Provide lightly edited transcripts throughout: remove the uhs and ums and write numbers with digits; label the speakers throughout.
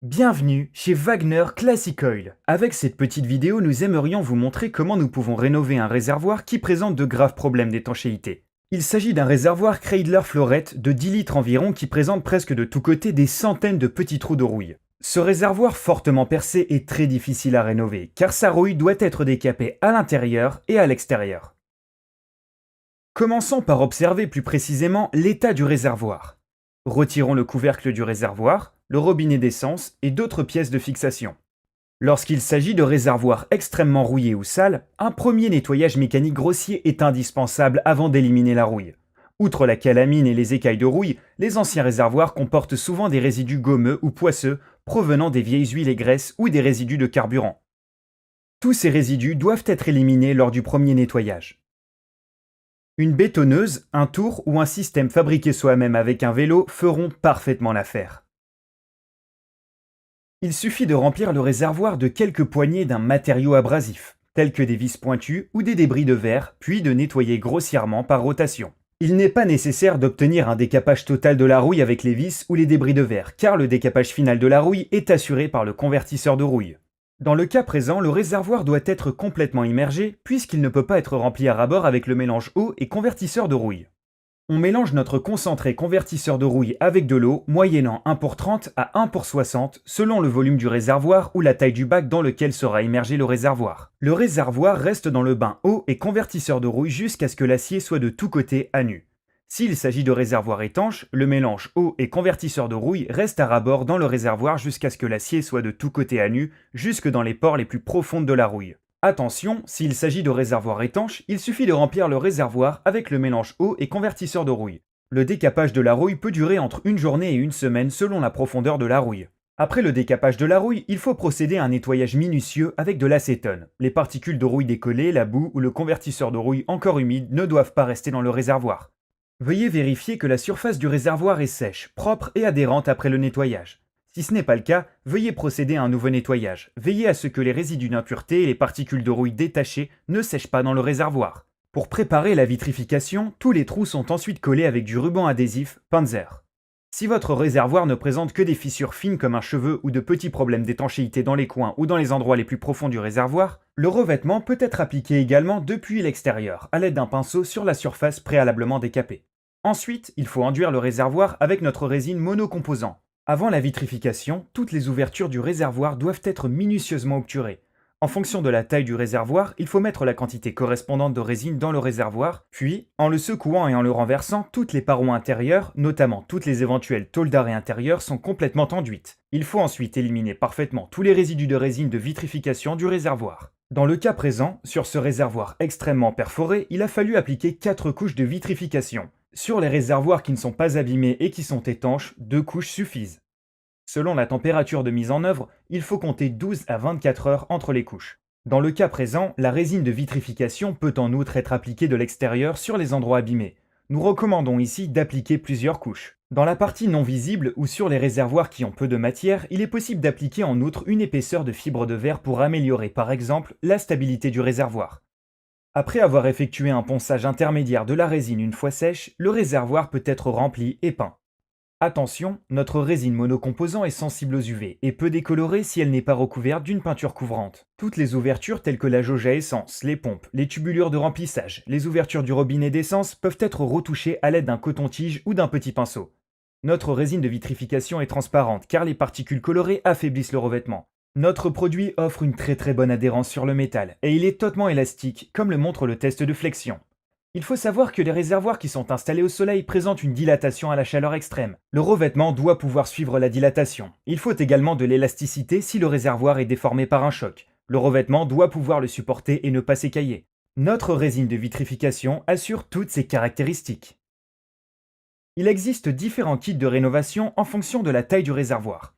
Speaker 1: Bienvenue chez Wagner Classic Oil. Avec cette petite vidéo, nous aimerions vous montrer comment nous pouvons rénover un réservoir qui présente de graves problèmes d'étanchéité. Il s'agit d'un réservoir Kreidler-Florette de 10 litres environ qui présente presque de tous côtés des centaines de petits trous de rouille. Ce réservoir fortement percé est très difficile à rénover car sa rouille doit être décapée à l'intérieur et à l'extérieur. Commençons par observer plus précisément l'état du réservoir. Retirons le couvercle du réservoir, le robinet d'essence et d'autres pièces de fixation. Lorsqu'il s'agit de réservoirs extrêmement rouillés ou sales, un premier nettoyage mécanique grossier est indispensable avant d'éliminer la rouille. Outre la calamine et les écailles de rouille, les anciens réservoirs comportent souvent des résidus gommeux ou poisseux provenant des vieilles huiles et graisses ou des résidus de carburant. Tous ces résidus doivent être éliminés lors du premier nettoyage. Une bétonneuse, un tour ou un système fabriqué soi-même avec un vélo feront parfaitement l'affaire. Il suffit de remplir le réservoir de quelques poignées d'un matériau abrasif, tels que des vis pointues ou des débris de verre, puis de nettoyer grossièrement par rotation. Il n'est pas nécessaire d'obtenir un décapage total de la rouille avec les vis ou les débris de verre, car le décapage final de la rouille est assuré par le convertisseur de rouille. Dans le cas présent, le réservoir doit être complètement immergé, puisqu'il ne peut pas être rempli à ras-bord avec le mélange eau et convertisseur de rouille. On mélange notre concentré convertisseur de rouille avec de l'eau, moyennant 1 pour 30 à 1 pour 60, selon le volume du réservoir ou la taille du bac dans lequel sera immergé le réservoir. Le réservoir reste dans le bain eau et convertisseur de rouille jusqu'à ce que l'acier soit de tous côtés à nu. S'il s'agit de réservoirs étanches, le mélange eau et convertisseur de rouille reste à ras-bord dans le réservoir jusqu'à ce que l'acier soit de tous côtés à nu, jusque dans les pores les plus profondes de la rouille. Attention, s'il s'agit de réservoirs étanches, il suffit de remplir le réservoir avec le mélange eau et convertisseur de rouille. Le décapage de la rouille peut durer entre une journée et une semaine selon la profondeur de la rouille. Après le décapage de la rouille, il faut procéder à un nettoyage minutieux avec de l'acétone. Les particules de rouille décollées, la boue ou le convertisseur de rouille encore humide ne doivent pas rester dans le réservoir. Veuillez vérifier que la surface du réservoir est sèche, propre et adhérente après le nettoyage. Si ce n'est pas le cas, veuillez procéder à un nouveau nettoyage. Veillez à ce que les résidus d'impureté et les particules de rouille détachées ne sèchent pas dans le réservoir. Pour préparer la vitrification, tous les trous sont ensuite collés avec du ruban adhésif Panzer. Si votre réservoir ne présente que des fissures fines comme un cheveu ou de petits problèmes d'étanchéité dans les coins ou dans les endroits les plus profonds du réservoir, le revêtement peut être appliqué également depuis l'extérieur, à l'aide d'un pinceau sur la surface préalablement décapée. Ensuite, il faut enduire le réservoir avec notre résine monocomposant. Avant la vitrification, toutes les ouvertures du réservoir doivent être minutieusement obturées. En fonction de la taille du réservoir, il faut mettre la quantité correspondante de résine dans le réservoir, puis, en le secouant et en le renversant, toutes les parois intérieures, notamment toutes les éventuelles tôles d'arrêt intérieures, sont complètement enduites. Il faut ensuite éliminer parfaitement tous les résidus de résine de vitrification du réservoir. Dans le cas présent, sur ce réservoir extrêmement perforé, il a fallu appliquer 4 couches de vitrification. Sur les réservoirs qui ne sont pas abîmés et qui sont étanches, 2 couches suffisent. Selon la température de mise en œuvre, il faut compter 12 à 24 heures entre les couches. Dans le cas présent, la résine de vitrification peut en outre être appliquée de l'extérieur sur les endroits abîmés. Nous recommandons ici d'appliquer plusieurs couches. Dans la partie non visible ou sur les réservoirs qui ont peu de matière, il est possible d'appliquer en outre une épaisseur de fibre de verre pour améliorer par exemple la stabilité du réservoir. Après avoir effectué un ponçage intermédiaire de la résine une fois sèche, le réservoir peut être rempli et peint. Attention, notre résine monocomposant est sensible aux UV et peut décolorer si elle n'est pas recouverte d'une peinture couvrante. Toutes les ouvertures telles que la jauge à essence, les pompes, les tubulures de remplissage, les ouvertures du robinet d'essence peuvent être retouchées à l'aide d'un coton-tige ou d'un petit pinceau. Notre résine de vitrification est transparente car les particules colorées affaiblissent le revêtement. Notre produit offre une très bonne adhérence sur le métal et il est hautement élastique comme le montre le test de flexion. Il faut savoir que les réservoirs qui sont installés au soleil présentent une dilatation à la chaleur extrême. Le revêtement doit pouvoir suivre la dilatation. Il faut également de l'élasticité si le réservoir est déformé par un choc. Le revêtement doit pouvoir le supporter et ne pas s'écailler. Notre résine de vitrification assure toutes ces caractéristiques. Il existe différents kits de rénovation en fonction de la taille du réservoir.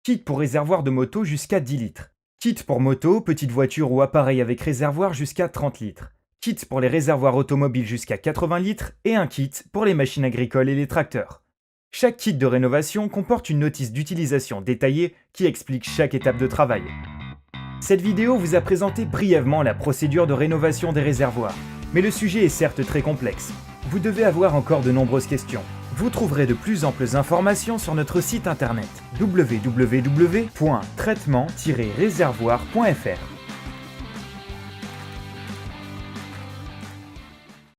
Speaker 1: Kit pour réservoir de moto jusqu'à 10 litres. Kit pour moto, petite voiture ou appareil avec réservoir jusqu'à 30 litres. Kit pour les réservoirs automobiles jusqu'à 80 litres et un kit pour les machines agricoles et les tracteurs. Chaque kit de rénovation comporte une notice d'utilisation détaillée qui explique chaque étape de travail. Cette vidéo vous a présenté brièvement la procédure de rénovation des réservoirs, mais le sujet est certes très complexe. Vous devez avoir encore de nombreuses questions. Vous trouverez de plus amples informations sur notre site internet www.traitement-réservoir.fr.